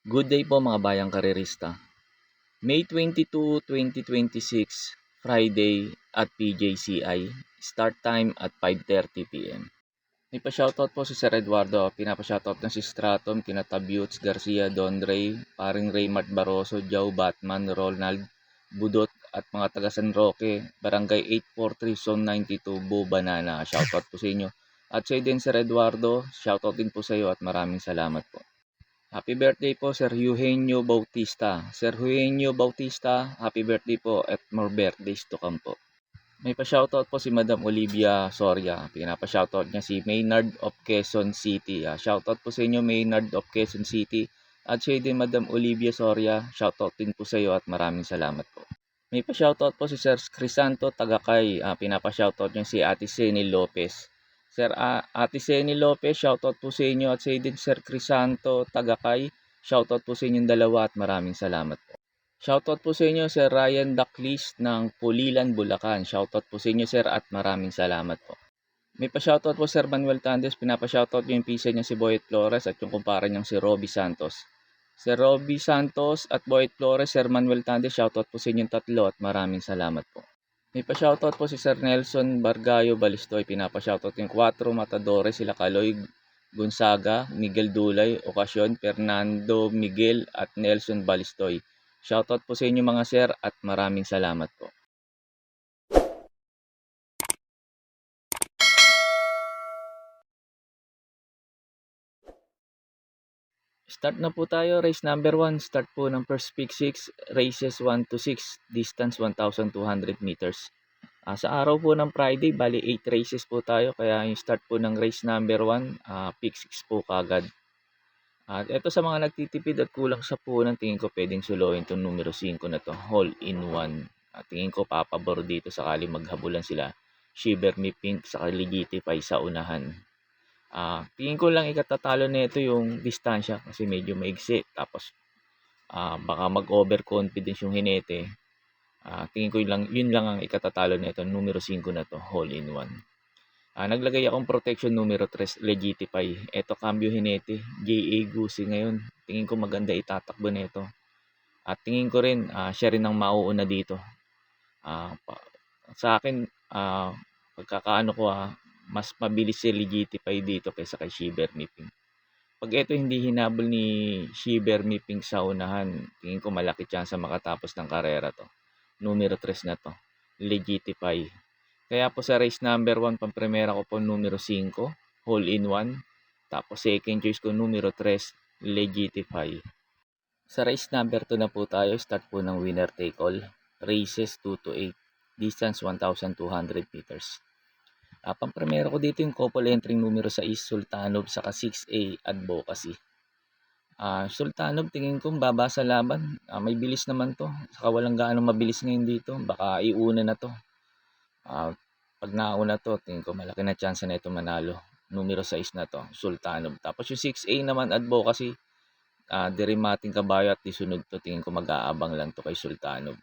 Good day po mga bayang karerista. May 22, 2026, Friday at PJCI. Start time at 5:30 p.m. May pa-shoutout po si Sir Eduardo. Pinapa-shoutout ng si Stratum, Kinatabuts, Garcia, Don Ray, Paring Raymart Barroso, Joe Batman, Ronald, Budot at mga taga San Roque, Barangay 843, Zone 92, Bo Banana. Shoutout po sa inyo. At sa din Sir Eduardo, shoutout din po sa iyo at maraming salamat po. Happy birthday po Sir Eugenio Bautista. Sir Eugenio Bautista, happy birthday po at more birthdays to come po. May pa-shoutout po si Madam Olivia Soria. Pinapa-shoutout niya si Maynard of Quezon City. Shoutout po sa inyo Maynard of Quezon City. At siya din Madam Olivia Soria. Shoutout din po sa iyo at maraming salamat po. May pa-shoutout po si Sir Crisanto Tagakay. Pinapa-shoutout niya si Ate Seni Lopez. Sir Ate Seni Lopez, shoutout po sa inyo at sa din Sir Crisanto Tagakay. Shoutout po sa inyong dalawa at maraming salamat po. Shoutout po sa inyo Sir Ryan Daklis ng Pulilan, Bulacan. Shoutout po sa inyo Sir at maraming salamat po. May pa-shoutout po Sir Manuel Tandes. Pinapa-shoutout yung pisa niya si Boyet Flores at yung kumpara niyang si Robbie Santos. Sir Robbie Santos at Boyet Flores, Sir Manuel Tandes, shoutout po sa inyong tatlo at maraming salamat po. May pa-shoutout po si Sir Nelson Bargayo Balistoy. Pinapa-shoutout yung 4 Matadores, sila Kaloy Gonzaga, Miguel Dulay, Okasyon, Fernando Miguel at Nelson Balistoy. Shoutout po sa inyo mga sir at maraming salamat po. Start na po tayo. Race number 1. Start po ng first pick 6. Races 1 to 6. Distance 1,200 meters. Sa araw po ng Friday, bali 8 races po tayo. Kaya yung start po ng race number 1, pick 6 po kagad. At ito sa mga nagtitipid at kulang sa puhunan, tingin ko pwedeng suluhin itong numero 5 na to, Hole in 1. Tingin ko papabor dito sakali maghabulan sila. Shiver Me Pink sa Legitipay sa unahan. Tingin ko lang ikatatalo nito yung distansya kasi medyo maigsi. Tapos baka mag-overconfidence yung hinete. Tingin ko yun lang ang ikatatalo nito, numero 5 na to, Hole in 1. Naglagay akong protection numero 3, Legitify. Ito, cambio hinete, J.A. Gusi ngayon. Tingin ko maganda itatakbo nito. At tingin ko rin, siya rin ang mauuna dito. Sa akin, pagkakaano ko, mas mabilis si Legitify dito kaysa kay Shiver Me Pink. Pag ito hindi hinabol ni Shiver Me Pink sa unahan, tingin ko malaki chance makatapos ng karera to. Numero 3 na to, Legitify. Kaya po sa race number 1, pampremera ko po numero 5, Hole in 1. Tapos second choice ko numero 3, Legitify. Sa race number 2 na po tayo, start po ng winner take all. Races 2 to 8, distance 1,200 meters. Pampremera ko dito yung couple entry numero 6, Sultanov, saka 6A Advocacy. Sultanov, tingin ko baba sa laban. May bilis naman to. Saka walang gaano mabilis ngayon dito. Baka iuna na to. Pag nauna to, tingin ko malaki na chance na ito manalo. Numero 6 na to, Sultanov. Tapos yung 6A naman, Advocacy. Dirimating kabayo at disunod to. Tingin ko mag-aabang lang to kay Sultanov.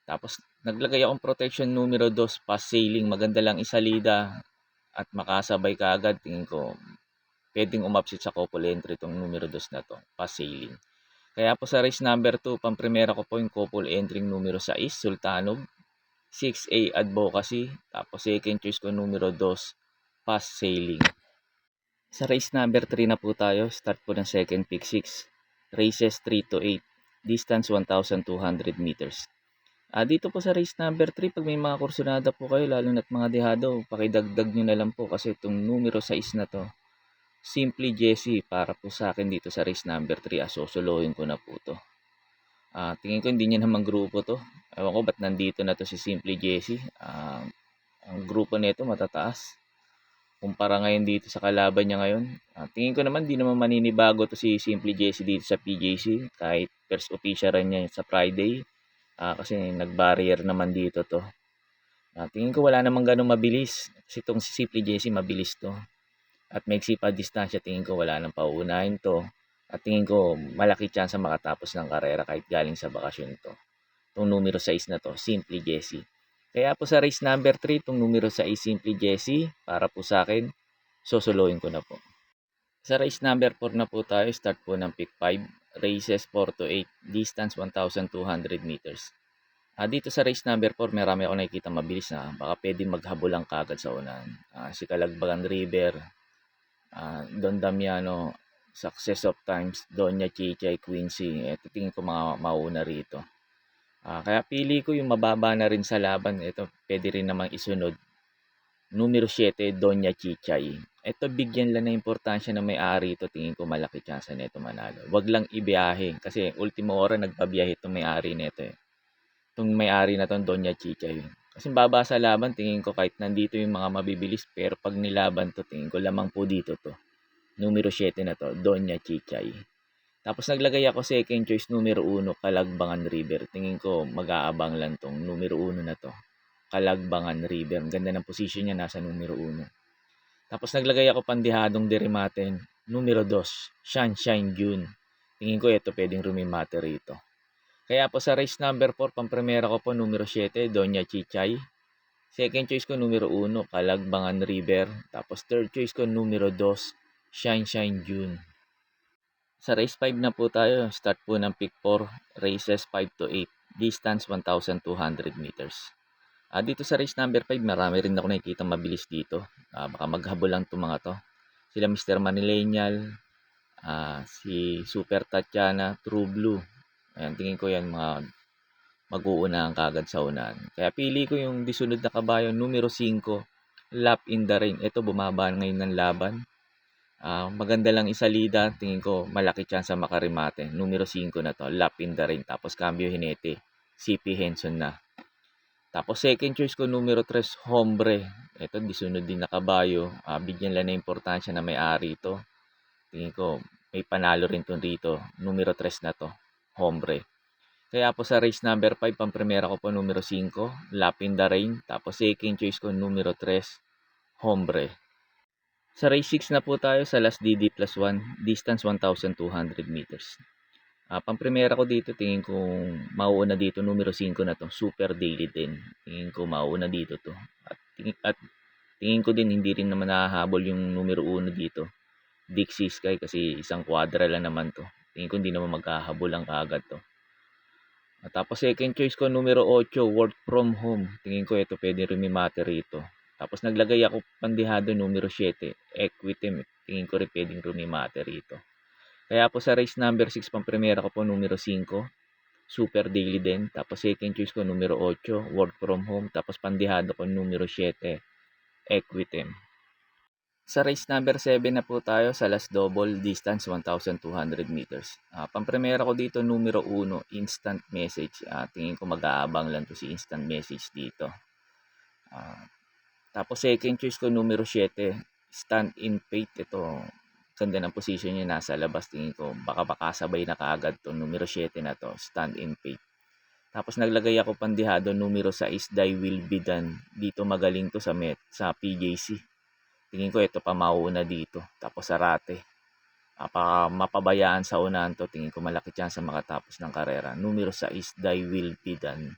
Tapos naglagay akong protection numero 2, Pass Sailing. Maganda lang isalida at makasabay kaagad. Tingin ko pwedeng umapsit sa couple entry itong numero 2 na to, Pass Sailing. Kaya po sa race number 2, pampremera ko po yung couple entry numero 6, Sultanov, 6A Advocacy, tapos second choice ko numero 2, Pass Sailing. Sa race number 3 na po tayo, start po ng second pick 6, races 3 to 8, distance 1,200 meters. Dito po sa race number 3, pag may mga kursunada po kayo, lalo na't mga dehado, pakidagdag nyo na lang po kasi itong numero 6 na to, Simply Jesse, para po sa akin dito sa race number 3, susuluhin ko na po to. Tingin ko hindi niya naman grupo to. Ewan ko ba't nandito na to si Simply Jesse. Ang grupo nito matataas. Kumpara ngayon dito sa kalaban niya ngayon. Tingin ko naman di naman maninibago to si Simply Jesse dito sa PJC. Kahit first official rin niya sa Friday. Kasi nag-barrier naman dito to. Tingin ko wala namang ganun mabilis. Kasi itong si Simply Jesse mabilis to. At maigsi pa distansya, tingin ko wala nang pauunahin to. At tingin ko malaki chance makatapos ng karera kahit galing sa bakasyon to. Itong numero 6 na to, Simply Jesse. Kaya po sa race number 3, itong numero 6, Simply Jesse, para po sa akin, susuluhin ko na po. Sa race number 4 na po tayo, start po ng pick 5, races 4 to 8, distance 1,200 meters. Dito sa race number 4, marami ako nakikita mabilis na baka pwede maghabulang kagad sa unahan. Si Calagbagan River, Don Damiano, Success of Times, Doña Chichay, Quincy. Ito tingin ko mga mauna rito. Kaya pili ko yung mababa na rin sa laban. Ito pwede rin namang isunod. Numero 7, Doña Chichay. Ito bigyan lang ng importansya na may-ari ito. Tingin ko malaki chance nito manalo. Wag lang ibiyahe kasi ultimo ora nagpabiyahe itong may-ari nito eh. Itong may-ari na itong Doña Chichay. Kasi baba sa laban, tingin ko kahit nandito yung mga mabibilis, pero pag nilaban to, tingin ko lamang po dito to. Numero 7 na to, Doña Chichay. Tapos naglagay ako second choice, numero 1, Calagbangan River. Tingin ko mag-aabang lang tong numero 1 na to, Calagbangan River. Ang ganda ng position niya, nasa numero 1. Tapos naglagay ako pandihadong dirimaten, numero 2, Sunshine June. Tingin ko ito pwedeng rumimate rito. Kaya po sa race number 4, pampremera ko po numero 7, Doña Chichay. Second choice ko numero 1, Calagbangan River. Tapos third choice ko numero 2, Shine June. Sa race 5 na po tayo, start po ng pick 4, races 5 to 8, distance 1,200 meters. Dito sa race number 5, marami rin ako nakikita mabilis dito. Baka maghabol lang itong mga to. Sila Mr. Manilenial, si Super Tatiana, True Blue. Ayan, tingin ko yan mga mag-uunahan kagad sa unahan. Kaya pili ko yung disunod na kabayo, numero 5, Lap in the Rain. Ito, bumaba ngayon ng laban. Maganda lang isalida. Tingin ko malaki chance sa makarimate. Numero 5 na to, Lap in the Rain. Tapos cambio hinete, CP Henson na. Tapos second choice ko, numero 3, Hombre. Ito, disunod din na kabayo. Bigyan lang na importansya na may-ari ito. Tingin ko may panalo rin to rito. Numero 3 na to, Hombre. Kaya po sa race number 5, pampremera ko po numero 5, Lap in the Rain. Tapos second choice ko numero 3, Hombre. Sa race 6 na po tayo sa last DD plus 1, distance 1,200 meters. Pampremera ko dito, tingin ko mauuna dito numero 5 na to, Super Daily 10. Tingin ko mauuna dito to. At tingin ko din hindi rin naman nahahabol yung numero 1 dito, Dixie Sky, kasi isang quadra lang naman to. Tingin ko hindi naman maghahabol ang kaagad to. Tapos second choice ko numero 8, Work From Home. Tingin ko ito pwede rumimate rito. Tapos naglagay ako pandihado numero 7, Equitem. Tingin ko rin pwedeng rumimate rito. Kaya po sa race number 6, pampremera ko po numero 5, Super Daily din. Tapos second choice ko numero 8, Work From Home. Tapos pandihado ko numero 7, Equitem. Sa race number 7 na po tayo sa last double, distance 1,200 meters. Pampremera ko dito numero 1, Instant Message. Tingin ko mag-aabang lang to si Instant Message dito. Tapos second choice ko numero 7, Stand in Faith. Ito, ganda ng position niya, nasa labas. Tingin ko baka makasabay na kaagad to numero 7 na to, Stand in Faith. Tapos naglagay ako pandihado numero 6, Die Will Be Done. Dito magaling to sa PJC. Tingin ko ito pa mauuna dito. Tapos Sarate. Mapabayaan sa unahan to. Tingin ko malaki chance makatapos ng karera. Numero 6, Die Will Be Done.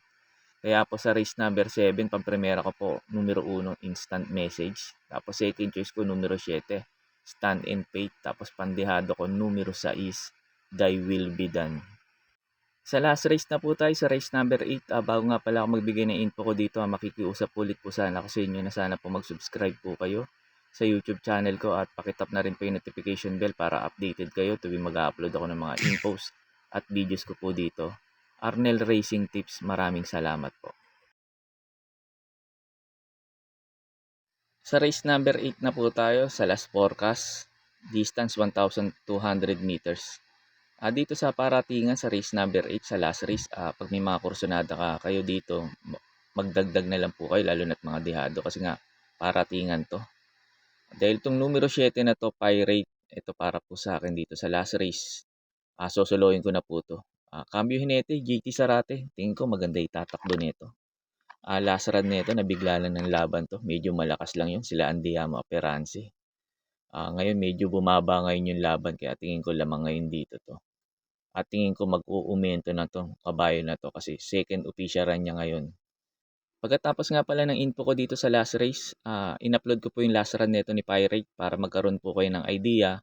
Kaya po sa race number 7, pampremera ko po numero 1, Instant Message. Tapos second choice ko numero 7, Stand in Faith. Tapos pandihado ko numero 6, Die Will Be Done. Sa last race na po tayo, sa race number 8, bago nga pala ako magbigay ng info ko dito, makikiusap ulit po sana ako sa inyo na sana po mag-subscribe po kayo sa YouTube channel ko at pakitap na rin po yung notification bell para updated kayo tuwing mag-upload ako ng mga infos at videos ko po dito. Arnel Racing Tips, maraming salamat po. Sa race number 8 na po tayo sa last forecast, distance 1,200 meters. Dito sa paratingan sa race number 8, sa last race, pag may mga kursonada kayo dito, magdagdag na lang po kayo, lalo na't mga dihado kasi nga paratingan to. Dahil itong numero 7 na to, Pirate, ito para po sa akin dito sa last race. Sosoloyin ko na po to. Cambio Hinete, JT Sarate, tingin ko maganda itatakbo nito. Last run nito, nabigla lang ng laban to. Medyo malakas lang yun, sila Andiamo Aperansi. Ngayon medyo bumaba ngayon yung laban, kaya tingin ko lamang ngayon dito to. At tingin ko mag-uumento na to, kabayo na to, kasi second official run niya ngayon. Pagkatapos nga pala ng info ko dito sa last race, in-upload ko po yung last run nito ni Pirate para magkaroon po kayo ng idea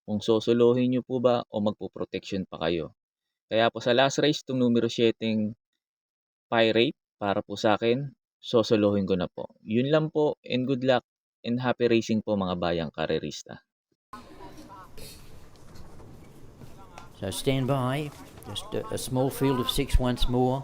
kung sosolohin niyo po ba o magpo-protection pa kayo. Kaya po sa last race, 'tong numero 7 Pirate, para po sa akin, sosolohin ko na po. Yun lang po, and good luck and happy racing po mga bayang karerista. So stand by, just a small field of 6 once more.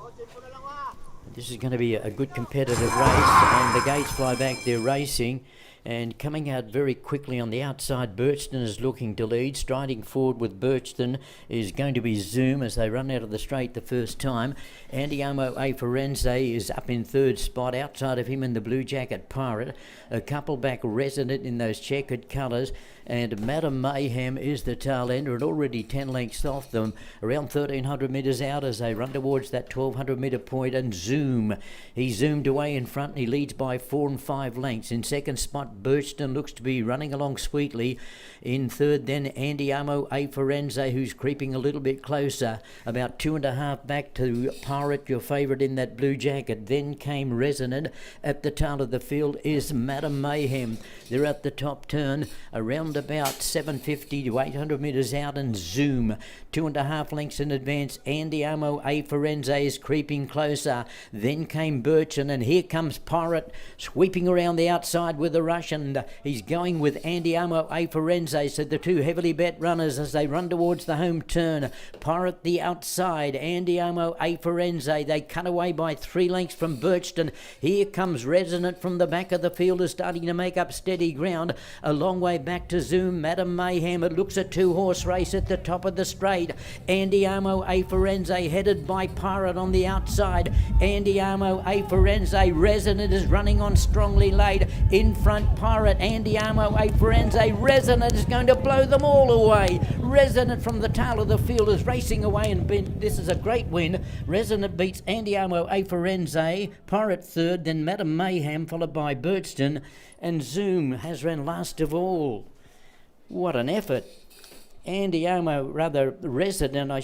This is going to be a good competitive race, and the gates fly back, they're racing. And coming out very quickly on the outside, Birchton is looking to lead. Striding forward with Birchton is going to be Zoom as they run out of the straight the first time. Andiamo A Forense is up in third spot. Outside of him in the blue jacket, Pirate. A couple back, Resident in those checkered colours. And Madam Mayhem is the tail ender, and already 10 lengths off them, around 1,300 metres out as they run towards that 1,200 metre point. And Zoom, he zoomed away in front and he leads by 4 and 5 lengths. In second spot, Birchton looks to be running along sweetly. In third, then Andiamo A Forense, who's creeping a little bit closer, about 2.5 back to Pirate, your favourite in that blue jacket. Then came Resonant. At the tail of the field is Madam Mayhem. They're at the top turn, around about 750 to 800 metres out, and Zoom 2.5 lengths in advance. Andiamo A Forense is creeping closer. Then came Birchton, and here comes Pirate sweeping around the outside with a rush, and he's going with Andiamo A Forense. So the two heavily bet runners as they run towards the home turn. Pirate the outside, Andiamo A Forense. They cut away by 3 lengths from Birchton. Here comes Resonant from the back of the field, is starting to make up steady ground. A long way back to Zoom, Madam Mayhem. It looks a 2-horse race at the top of the straight. Andiamo A Forense headed by Pirate on the outside. Andiamo A Forense. Resonant is running on strongly late. In front, Pirate. Andiamo A Forense. Resonant is going to blow them all away. Resonant from the tail of the field is racing away, and this is a great win. Resonant beats Andiamo A Forense. Pirate third, then Madam Mayhem, followed by Birchton, and Zoom has ran last of all. What an effort. Resident, I